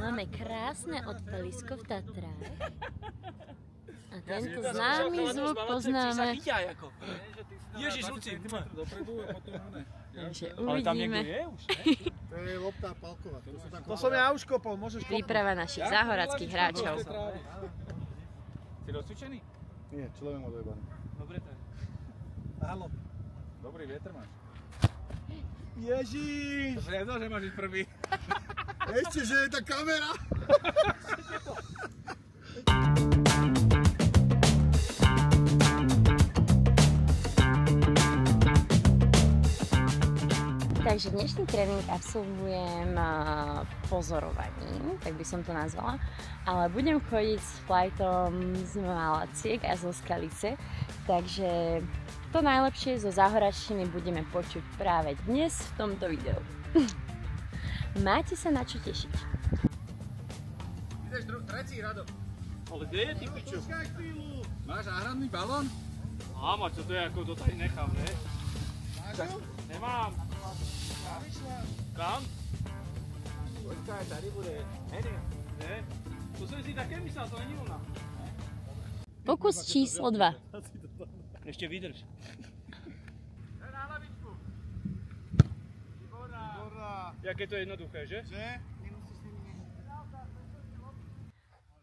Máme krásne odpalisko v Tatrách. A tento známy zvuk poznáme. Ježiš, Luci, dopredu a potom ne. Takže uvidíme. To je lopta Palková. To som ja už kopol, môžeš kopnúť. Príprava našich záhorackých hráčov. Si rozcvičený? Nie, človek má dojebaný. Dobre to je. Áno. Dobrý vietor máš. Ježiš! To som nevedel, že máš ísť prvý. Ešte, že je tá kamera! Takže dnešný tréning absolvujem pozorovaním, tak by som to nazvala, ale budem chodiť s flightom z Malaciek a zo Skalice, takže to najlepšie zo záhoračtiny budeme počuť práve dnes v tomto videu. Máte sa na čo tešiť. Ideš tretí, Rado. Ale kde je ty piču? Máš náhradný balón? Mám, a čo to je, ako to tady nechám, ne? Máš ho? Nemám. Kam? Počkaj, tady bude. Ne? To som si také myslel, to není ona. Pokus číslo 2. Ešte vydrž. Na hlavičku. Výborná. Jaké to je jednoduché, že?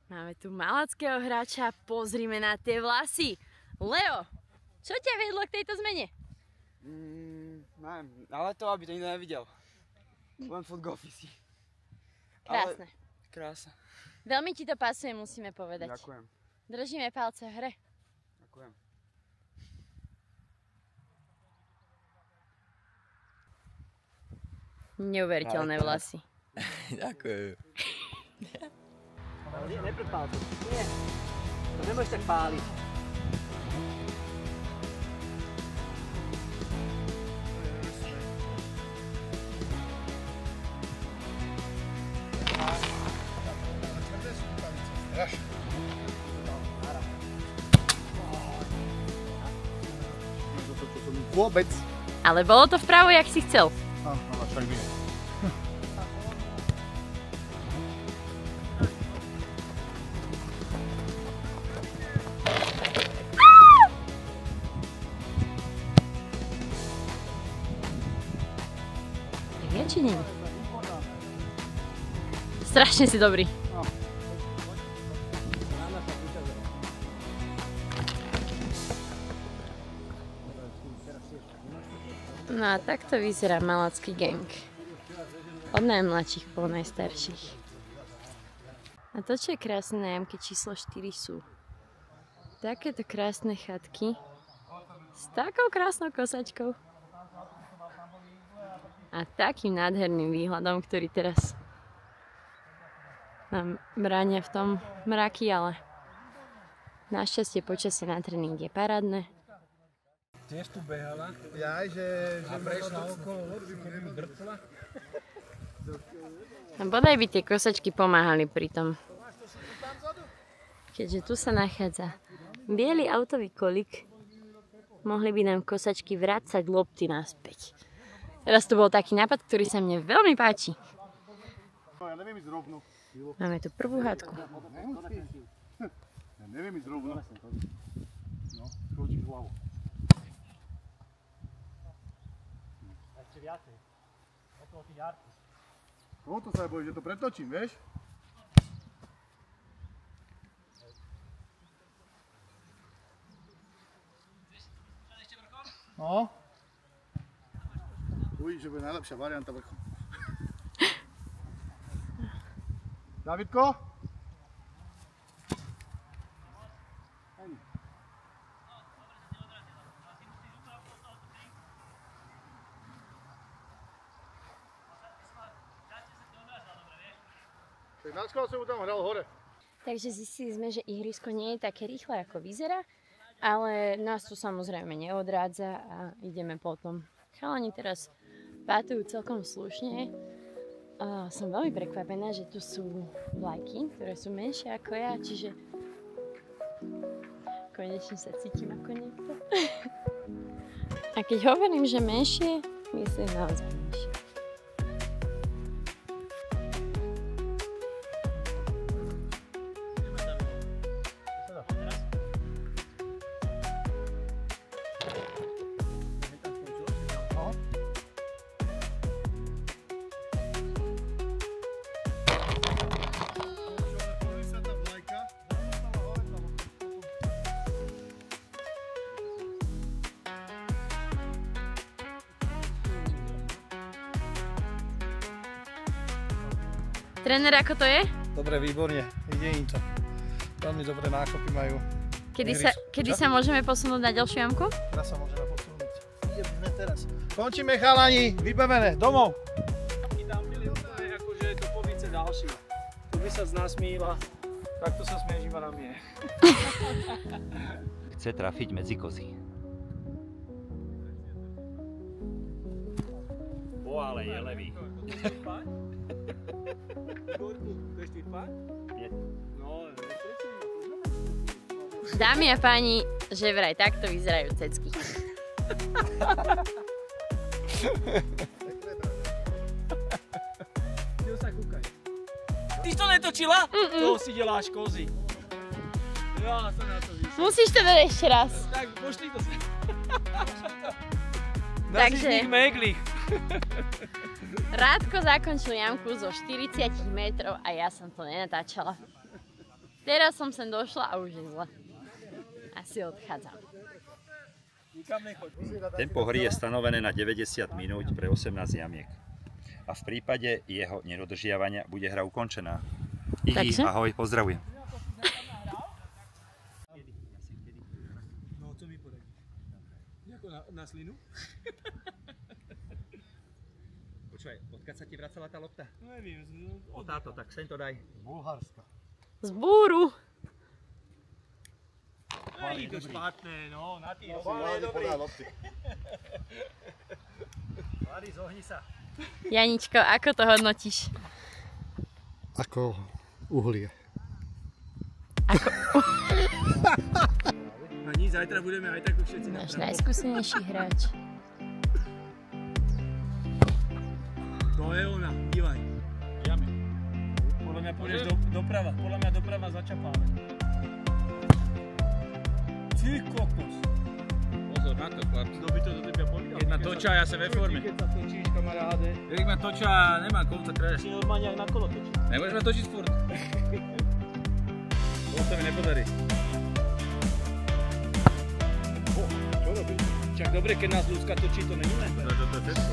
Máme tu malackého hráča, pozrime na tie vlasy. Leo, čo ťa vedlo k tejto zmene? Neviem, ale to, aby to nikto nevidel. Len furt golfisti. Krásne. Krásne. Veľmi ti to pasuje, musíme povedať. Ďakujem. Držíme palce v hre. Ďakujem. Neuveriteľné vlasy. Ďakujem. Neprepál to. Nie. To nemôžeš tak páliť. Vôbec. Ale bolo to vpravo, jak si chcel. Však nie. Je či nie? Strašne si dobrý. No a takto vyzerá malacký gang. Od najmladších po najstarších. A to, čo je krásne na jamke číslo 4 sú takéto krásne chatky s takou krásnou kosačkou a takým nádherným výhľadom, ktorý teraz nám bránia v tom mraky, ale našťastie počasie na tréning je parádne. Tiež tu behala. Jaj, že prešla okolo, keby mi drcla. A bodaj by tie kosačky pomáhali pri tom. Keďže tu sa nachádza biely autový kolík, mohli by nám kosačky vracať lopty naspäť. Teraz to bol taký nápad, ktorý sa mne veľmi páči. Ja neviem ísť rovno. Máme tu prvú hádku. Ja neviem ísť rovno. No, skočíš hlavu. Ešte viacej. Okolo tých jarky. Tohoto sa bojím, že to pretočím, vieš? No. Uvidíš, že bude najlepšia varianta vrchu. Davidko? Tak na skôr som mu tam hral hore. Takže zistili sme, že ihrisko nie je také rýchle, ako vyzerá, ale nás to samozrejme neodrádza a ideme potom. Chalani teraz pátujú celkom slušne. Som veľmi prekvapená, že tu sú vlajky, ktoré sú menšie ako ja, čiže konečne sa cítim ako niekto. A keď hovorím, že menšie, myslím naozaj menšie. Tréner, ako to je? Dobre, výborne. Ide im to. Veľmi dobré nákopy majú. Kedy sa môžeme posunúť na ďalšiu jamku? Teraz sa môžeme posunúť. Ideme teraz. Končíme, chalani. Vybavené. Domov. I tam byli akože to povíce ďalší. Tu by sa z nás smíla. Takto sa smieš iba na mne. Chce trafiť medzi kozy. Ale je levý. Dámy a páni, že vraj takto vyzerajú cecky. Ty to netočila? To si deláš kozy. Ja sa na to vyšel. Musíš to dať ešte raz. Tak pošli to sa. Takže Rádko zakončil jamku zo 40 metrov a ja som to nenatáčala. Teraz som sem došla a už je zle. Asi odchádzam. Tempo hry je stanovené na 90 minút pre 18 jamiek. A v prípade jeho nedodržiavania bude hra ukončená. Igi, ahoj, pozdravujem. No, co mi poradíš? Jako na slinu? Počúvaj, odkiaľ sa ti vracala tá lopta? Neviem. O táto, tak sem to daj. Bulharska. Z búru. Není to špatné, no, na tým. Mladý podá lopty. Mladý, zohni sa. Janičko, ako to hodnotíš? Ako uhlie. A nič, zajtra budeme aj tak už všetci na Náš najskúsenejší hráč. To je ona, dívaj. Jame. Podľa mňa pôjdeš doprava, podľa mňa doprava začapáme. Ty kokos. Pozor na to, chlap. Kto by to do teba povedal? Keď ma točia, ja som ve forme. Keď sa točíš, kamaráde. Keď ma točia, nemám komu to treš. Si normálne aj na kolo točí. Nemôžeš ma točiť furt. To sa mi nepodarí. Čo robíš? Čak dobre, keď nás ľudská točí, to není ne? To je všetko.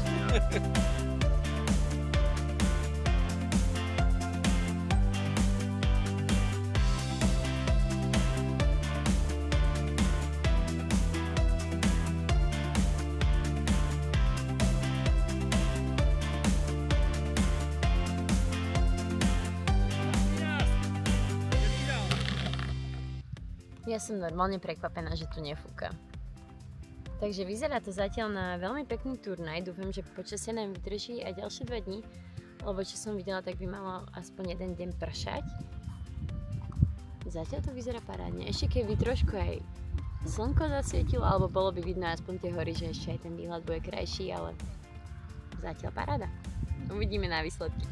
Ja som normálne prekvapená, že tu nefúka. Takže vyzerá to zatiaľ na veľmi pekný turnaj. Dúfam, že počasie nám vydrží aj ďalšie 2 dní, lebo čo som videla, tak by malo aspoň 1 deň pršať. Zatiaľ to vyzerá parádne. Ešte keby trošku aj slnko zasvietilo, alebo bolo by vidno aspoň tie hory, že ešte aj ten výhľad bude krajší, ale zatiaľ paráda. Uvidíme na výsledky.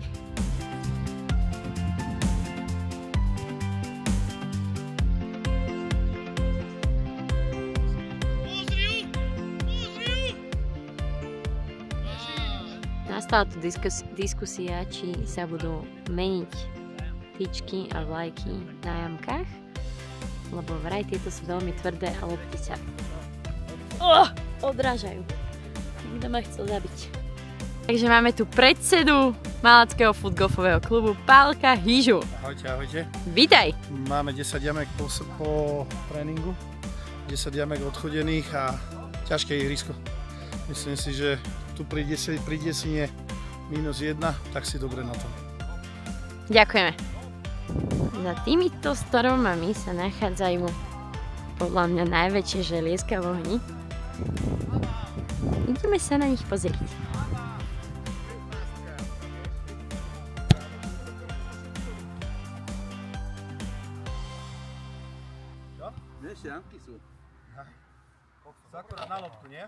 Nastala tu diskusia, či sa budú meniť tyčky a vlajky na jamkách, lebo vraj tieto sú veľmi tvrdé a lopty sa odrážajú. Nikto ma chcel zabiť. Takže máme tu predsedu Malackého footgolfového klubu Pálka Hyžu. Ahojte, ahojte. Vítaj! Máme 10 jamek po tréningu, 10 jamek odchodených a ťažké ihrisko. Myslím si, že tu pri desine -1, tak si dobre na tom. Ďakujeme. Za týmito stromami sa nachádzajú podľa mňa najväčšie želieska v ohni. Ideme sa na nich pozrieť. Ešte jamky sú. Akurát na loptu, nie?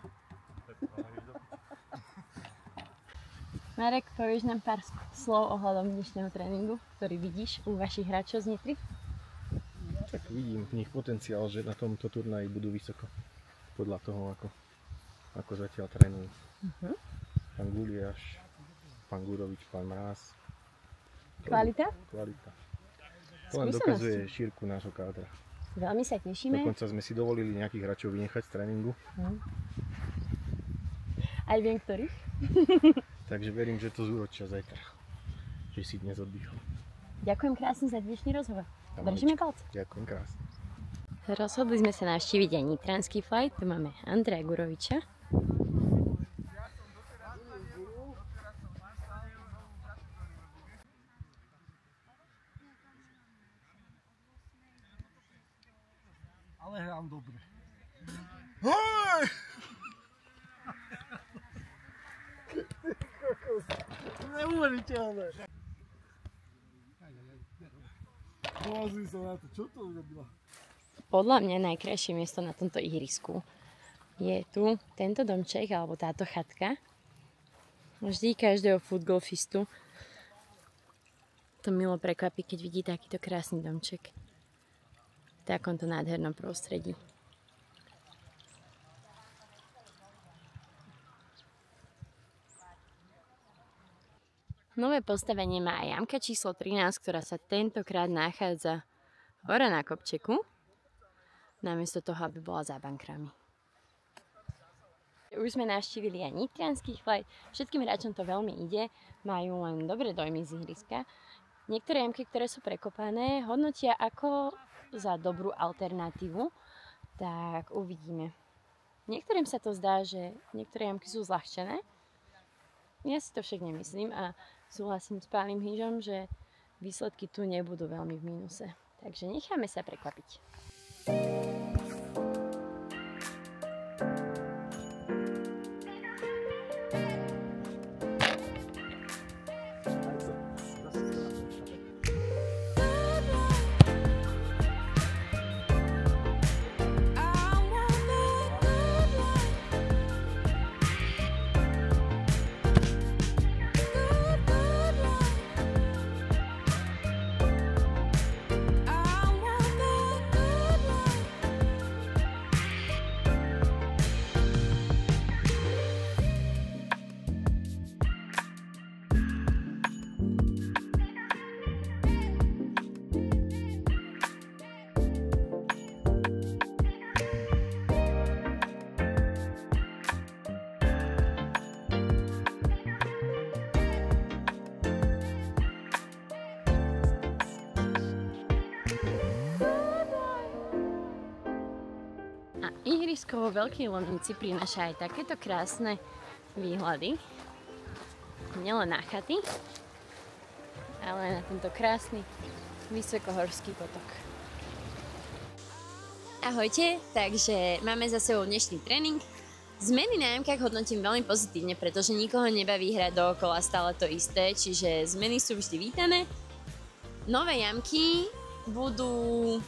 Marek, povieš nám pár slov ohľadom dnešného tréningu, ktorý vidíš u vašich hráčov z Nitry? Tak vidím v nich potenciál, že na tomto turnaji budú vysoko. Podľa toho, ako zatiaľ trénujú. Pán Guliáš, pán Gurovič, pán Mráz. Kvalita? Kvalita. To len dokazuje šírku nášho kádra. Veľmi sa tešíme. Dokonca sme si dovolili nejakých hráčov vynechať z tréningu. Aj viem, ktorých. Takže verím, že to zúročia zajtra. si dnes oddychal. Ďakujem krásne za dnešný rozhovor. Držíme palce. Ďakujem krásne. Rozhodli sme sa navštíviť aj nitranský flight. Tu máme Andreja Guroviča. Ale hrám dobre. Hej! Neuveriteľné. Pozri sa na to, čo to urobila? Podľa mňa najkrajšie miesto na tomto ihrisku je tu tento domček, alebo táto chatka. Vždy každého footgolfistu to milo prekvapí, keď vidí takýto krásny domček v takomto nádhernom prostredí. Nové postavenie má aj jamka číslo 13, ktorá sa tentokrát nachádza hore na kopčeku, namiesto toho, aby bola za bankrami. Už sme navštívili aj nitriansky flight, všetkým hráčom to veľmi ide, majú len dobré dojmy z ihriska. Niektoré jamky, ktoré sú prekopané, hodnotia ako za dobrú alternatívu, tak uvidíme. Niektorým sa to zdá, že niektoré jamky sú zľahčené, ja si to však nemyslím a súhlasím s pánom Hyžom, že výsledky tu nebudú veľmi v mínuse. Takže necháme sa prekvapiť. Ihrisko vo Veľkej Lomnici prináša aj takéto krásne výhľady. Nielen na chaty, ale na tento krásny vysokohorský potok. Ahojte, takže máme za sebou dnešný tréning. Zmeny na jamkách hodnotím veľmi pozitívne, pretože nikoho nebaví hrať dookola stále to isté, čiže zmeny sú vždy vítané. Nové jamky budú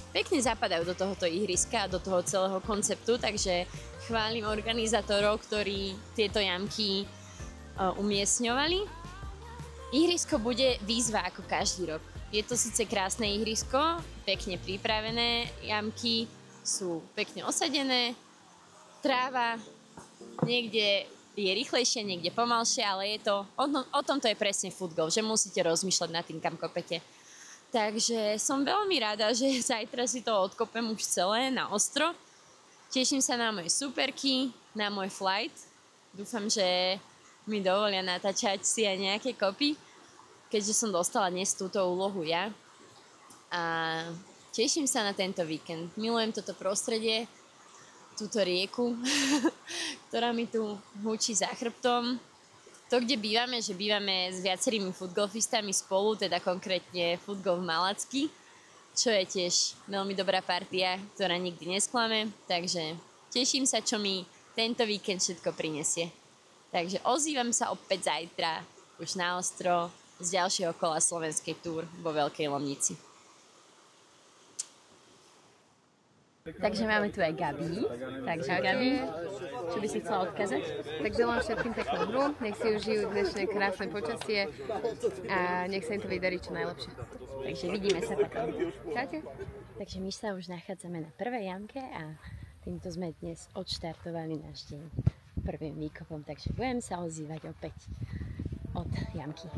pekne zapadajú do tohoto ihriska a do toho celého konceptu, takže chválim organizátorov, ktorí tieto jamky umiestňovali. Ihrisko bude výzva ako každý rok. Je to síce krásne ihrisko, pekne pripravené, jamky sú pekne osadené, tráva niekde je rýchlejšie, niekde pomalšie, ale je to, o tomto je presne footgolf, že musíte rozmýšľať nad tým, kam kopete. Takže som veľmi rada, že zajtra si to odkopem už celé na ostro. Teším sa na moje superky, na môj flight. Dúfam, že mi dovolia natáčať si aj nejaké kopy, keďže som dostala dnes túto úlohu ja. A teším sa na tento víkend. Milujem toto prostredie, túto rieku, ktorá mi tu húči za chrbtom. To, kde bývame, že bývame s viacerými footgolfistami spolu, teda konkrétne Footgolf Malacky, čo je tiež veľmi dobrá partia, ktorá nikdy nesklame, takže teším sa, čo mi tento víkend všetko prinesie. Takže ozývam sa opäť zajtra, už na ostro, z ďalšieho kola slovenskej túr vo Veľkej Lomnici. Takže máme tu aj Gabi. Takže Gabi, čo by si chcela odkázať? Tak želám všetkým peknú hru, nech si užijú dnešné krásne počasie a nech sa im to vydarí čo najlepšie. Takže vidíme sa potom. Čaute. Takže my sa už nachádzame na prvej jamke a týmto sme dnes odštartovali náš deň prvým výkopom, takže budem sa ozývať opäť od jamky.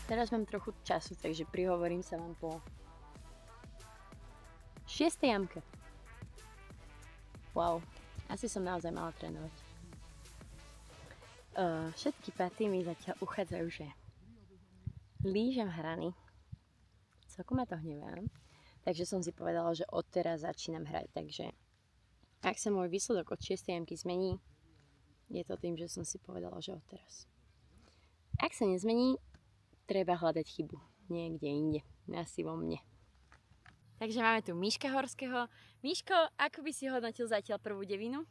Teraz mám trochu času, takže prihovorím sa vám po 6. jamke. Wow, asi som naozaj mala trénovať. Všetky paty mi zatiaľ uchádzajú, že lížem hrany. Celkom ma to hnevá. Takže som si povedala, že odteraz začínam hrať. Takže ak sa môj výsledok od 6. jamky zmení, je to tým, že som si povedala, že odteraz. Ak sa nezmení, treba hľadať chybu niekde inde. Asi vo mne. Takže máme tu Miška Horského. Miško, ako by si hodnotil zatiaľ prvú devinu?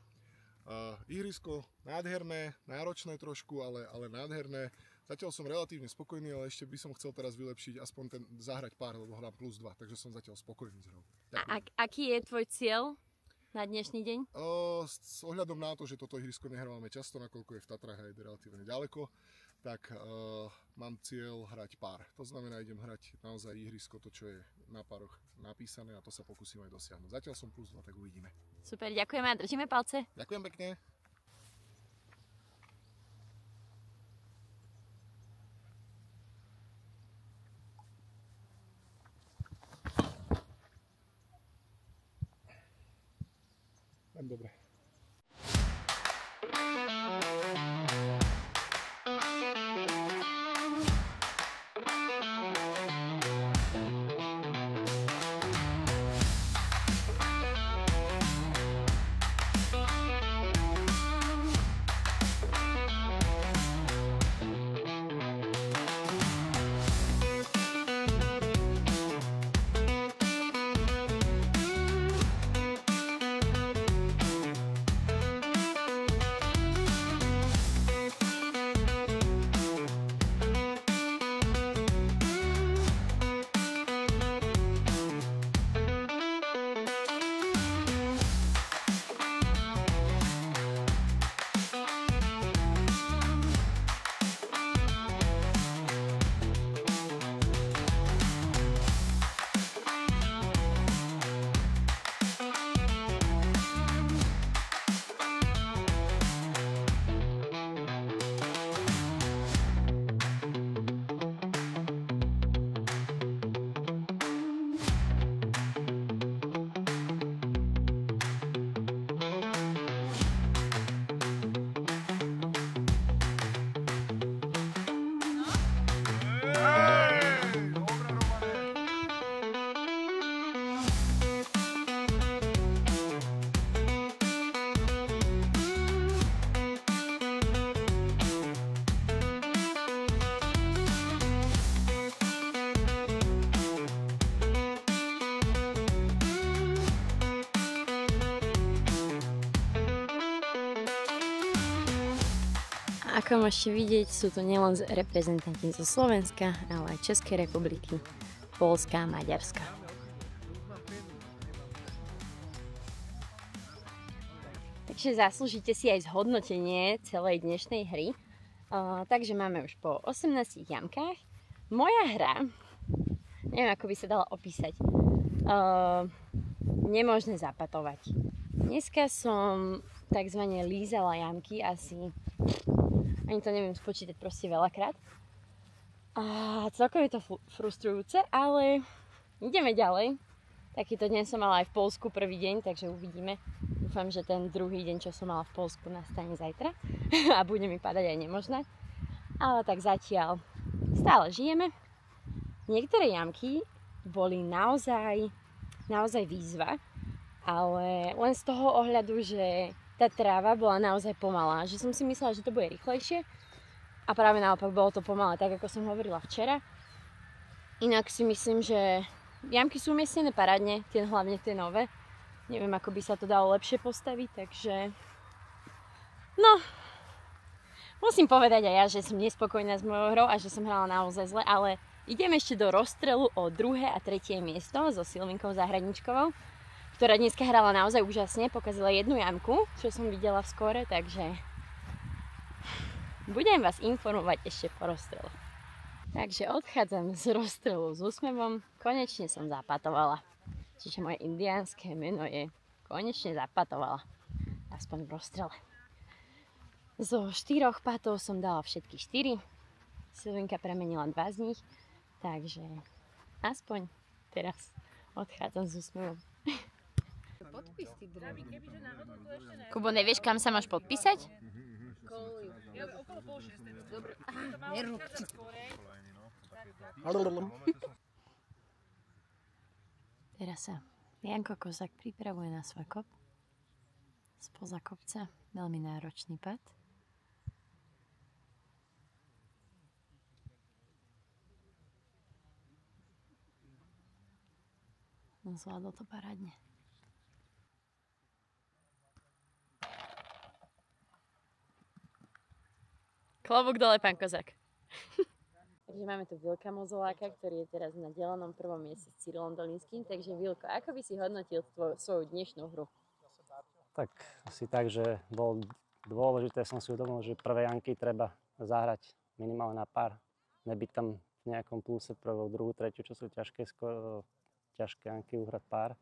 Ihrisko nádherné, náročné trošku, ale nádherné. Zatiaľ som relatívne spokojný, ale ešte by som chcel teraz vylepšiť aspoň ten zahrať pár, lebo hrám +2, takže som zatiaľ spokojný s hrou. A aký je tvoj cieľ na dnešný deň? S ohľadom na to, že toto ihrisko nehrávame často, nakoľko je v Tatrách a je relatívne ďaleko, tak mám cieľ hrať pár. To znamená, idem hrať naozaj ihrisko, to čo je na pároch napísané, a to sa pokúsim aj dosiahnuť. Zatiaľ som +2, tak uvidíme. Super, ďakujeme a držíme palce. Ďakujem pekne. Dobre. Ako môžete vidieť, sú to nielen reprezentanti zo Slovenska, ale aj Českej republiky, Poľska a Maďarska. Takže zaslúžite si aj zhodnotenie celej dnešnej hry. Takže máme už po 18 jamkách. Moja hra, neviem ako by sa dala opísať, nemožné zapatovať. Dneska som takzvané lízala jamky asi, ani to neviem spočítať, proste veľakrát. A celkom je to frustrujúce, ale ideme ďalej. Takýto deň som mala aj v Poľsku prvý deň, takže uvidíme. Dúfam, že ten druhý deň, čo som mala v Poľsku, nastane zajtra a bude mi padať aj nemožné. Ale tak zatiaľ stále žijeme. Niektoré jamky boli naozaj výzva, ale len z toho ohľadu, že tá tráva bola naozaj pomalá, že som si myslela, že to bude rýchlejšie a práve naopak bolo to pomalé, tak ako som hovorila včera. Inak si myslím, že jamky sú umiestnené parádne, hlavne tie nové. Neviem, ako by sa to dalo lepšie postaviť, takže no, musím povedať aj ja, že som nespokojná s mojou hrou a že som hrala naozaj zle, ale idem ešte do rozstrelu o 2. a 3. miesto so Silvinkou Zahradničkovou, ktorá dneska hrala naozaj úžasne, pokazila jednu jamku, čo som videla v skóre, takže budem vás informovať ešte po rozstrelu. Takže odchádzam z rozstrelu s úsmevom, konečne som zapatovala. Čiže moje indiánske meno je konečne zapatovala, aspoň v rozstrele. Zo 4 patov som dala všetky 4, Silvinka premenila 2 z nich, takže aspoň teraz odchádzam s úsmevom. Podpis ty drevý. Kubo, nevieš, kam sa máš podpísať? Dobre, nerob ti. Teraz sa Janko Kozák pripravuje na svoj kop. Spoza kopca, veľmi náročný pad. No, zvládol to parádne. Klobúk dole, pán Kozák. Takže máme tu Vilka Mozoláka, ktorý je teraz na delenom prvom mieste s Cyrilom Dolinským. Takže Vilko, ako by si hodnotil svoju dnešnú hru? Tak asi tak, že bolo dôležité, som si uvedomil, že prvé jamky treba zahrať minimálne na pár. Nebyť tam v nejakom pluse prvú, druhú, tretiu, čo sú ťažké jamky, uhrať pár.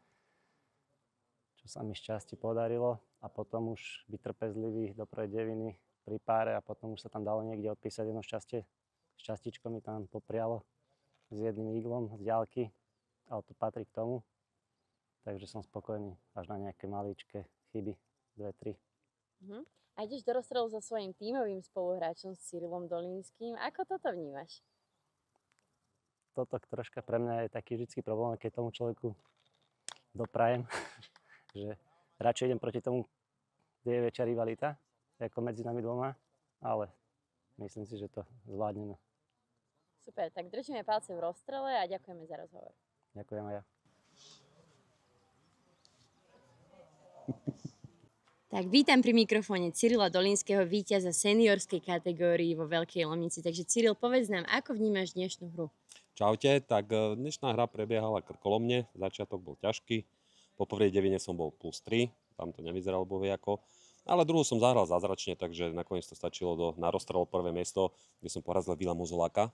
Čo sa mi šťastie podarilo. A potom už byť trpezlivý do prvej deviny pri páre a potom už sa tam dalo niekde odpísať jedno šťastie. Šťastíčko mi tam poprialo s jedným iglom z diaľky, ale to patrí k tomu. Takže som spokojný až na nejaké maličké chyby, 2-3. A ideš do rozstrelu so svojím tímovým spoluhráčom, s Cyrilom Dolinským. Ako toto vnímaš? Toto troška pre mňa je taký vždycky problém, keď tomu človeku doprajem, že radšej idem proti tomu, kde je väčšia rivalita, ako medzi nami dvoma, ale myslím si, že to zvládneme. Super, tak držíme palce v rozstrele a ďakujeme za rozhovor. Ďakujem aj ja. Tak vítam pri mikrofóne Cyrila Dolinského, víťaza seniorskej kategórii vo Veľkej Lomnici. Takže Cyril, povedz nám, ako vnímaš dnešnú hru? Čaute, tak dnešná hra prebiehala krkolomne, začiatok bol ťažký. Po prvej devine som bol +3, tam to nevyzeralo bohviako. Ale druhú som zahral zázračne, takže nakoniec to stačilo na rozstrel prvé miesto, kde som porazil Vila Mozoláka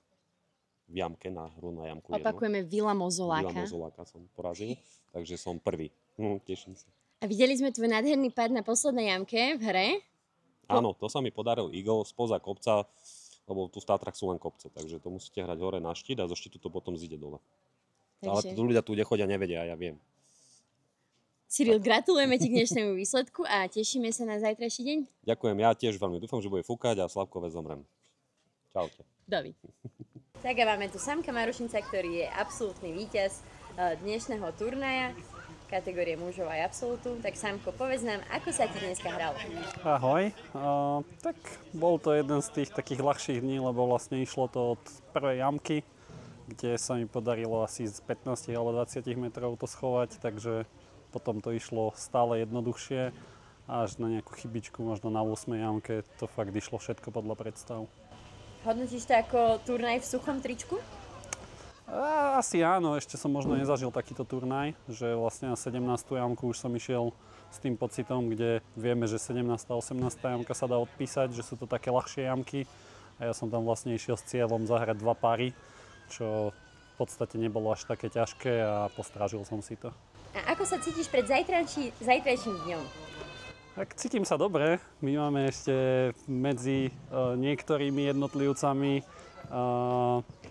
v jamke, na hru na jamku 1. Opakujeme Vila Mozoláka. Vila Mozoláka som porazil, takže som prvý. Teším sa. A videli sme tvoj nádherný pad na poslednej jamke v hre? Áno, to sa mi podaril eagle spoza kopca, lebo tu v Tatrach sú len kopce, takže to musíte hrať hore na štít a zo štítu to potom zíde dole. Takže... Ale tu ľudia tu nechodia, nevedia, ja viem. Cyril, gratulujeme ti k dnešnému výsledku a tešíme sa na zajtrajší deň. Ďakujem, ja tiež veľmi dúfam, že bude fúkať a Slavkové zomrem. Čaute. Dovi. Tak a máme tu Samka Marušinca, ktorý je absolútny víťaz dnešného turnaja kategórie mužov aj absolútu. Tak Samko, povedz nám, ako sa ti dneska hralo? Ahoj. Tak bol to jeden z tých takých ľahších dní, lebo vlastne išlo to od prvej jamky, kde sa mi podarilo asi z 15 alebo 20 metrov to schovať, takže potom to išlo stále jednoduchšie až na nejakú chybičku, možno na 8. jamke, to fakt išlo všetko podľa predstav. Hodnotíš to ako turnaj v suchom tričku? Asi áno, ešte som možno nezažil takýto turnaj, že vlastne na 17. jamku už som išiel s tým pocitom, kde vieme, že 17. a 18. jamka sa dá odpísať, že sú to také ľahšie jamky a ja som tam vlastne išiel s cieľom zahrať 2 páry, čo v podstate nebolo až také ťažké a postrážil som si to. A ako sa cítiš pred zajtrajším dňom? Tak cítim sa dobre. My máme ešte medzi niektorými jednotlivcami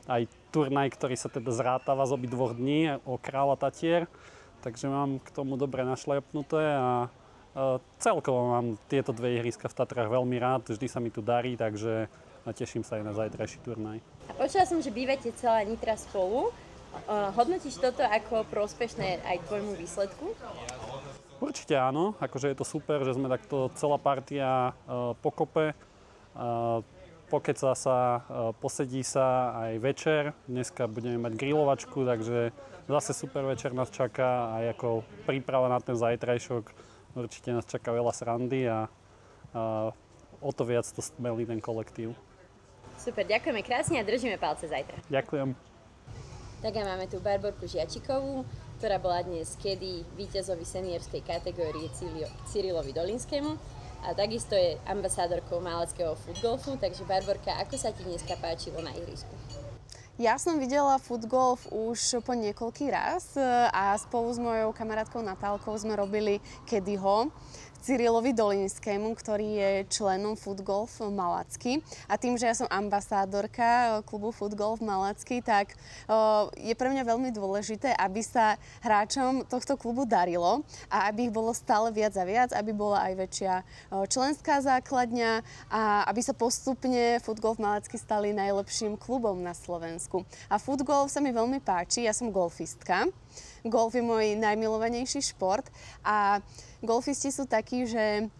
aj turnaj, ktorý sa teda zrátava z obidvoch dní o Kráľa Tatier. Takže mám k tomu dobre našlepnuté a celkovo mám tieto dve ihriska v Tatrách veľmi rád. Vždy sa mi tu darí, takže teším sa aj na zajtrajší turnaj. A počula som, že bývate celá Nitra spolu. Hodnotíš toto ako prospešné aj tvojmu výsledku? Určite áno, akože je to super, že sme takto celá partia pokope, pokecá sa, posedí sa aj večer. Dneska budeme mať grilovačku, takže zase super večer nás čaká aj ako príprava na ten zajtrajšok. Určite nás čaká veľa srandy a o to viac to stmelí ten kolektív. Super, ďakujeme krásne a držíme palce zajtra. Ďakujem. Tak a máme tu Barborku Žiačikovú, ktorá bola dnes kedy víťazovi seniorskej kategórie Cyrilovi Dolinskému a takisto je ambasádorkou Máleckého futgolfu. Takže Barborka, ako sa ti dneska páčilo na ihrisku? Ja som videla futgolf už po niekoľký raz a spolu s mojou kamarátkou Natálkou sme robili kedyho. Cyrilovi Dolinskému, ktorý je členom Footgolf Malacky. A tým, že ja som ambasádorka klubu Footgolf Malacky, tak je pre mňa veľmi dôležité, aby sa hráčom tohto klubu darilo a aby ich bolo stále viac a viac, aby bola aj väčšia členská základňa a aby sa postupne Footgolf Malacky stali najlepším klubom na Slovensku. A Footgolf sa mi veľmi páči, ja som golfistka. Golf je môj najmilovanejší šport a golfisti sú takí, že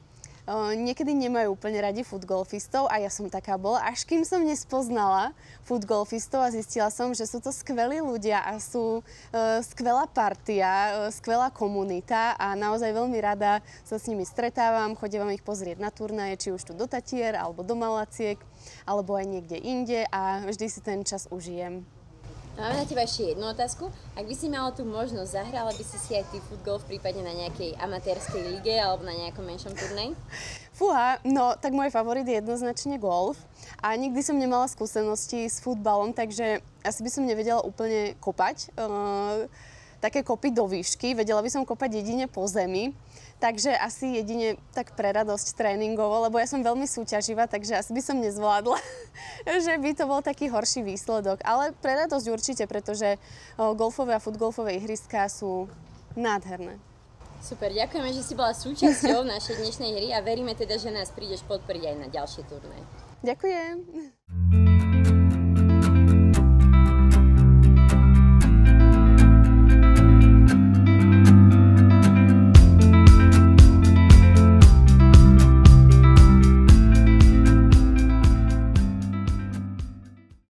niekedy nemajú úplne radi footgolfistov a ja som taká bola, až kým som nespoznala footgolfistov a zistila som, že sú to skvelí ľudia a sú skvelá partia, skvelá komunita a naozaj veľmi rada sa s nimi stretávam, chodím ich pozrieť na turnaje, či už tu do Tatier, alebo do Malaciek, alebo aj niekde inde a vždy si ten čas užijem. Máme na teba ešte jednu otázku. Ak by si mala tú možnosť, zahrala by si aj ty footgolf prípadne na nejakej amatérskej lige alebo na nejakom menšom turnaji? Fúha, no tak môj favorit je jednoznačne golf a nikdy som nemala skúsenosti s futbalom, takže asi by som nevedela úplne kopať. Také kopy do výšky, vedela by som kopať jedine po zemi. Takže asi jedine tak pre radosť tréningovo, lebo ja som veľmi súťaživá, takže asi by som nezvládla, že by to bol taký horší výsledok. Ale pre radosť určite, pretože golfové a footgolfové ihriská sú nádherné. Super, ďakujeme, že si bola súčasťou našej dnešnej hry a veríme teda, že nás prídeš podporiť aj na ďalšie turné. Ďakujem.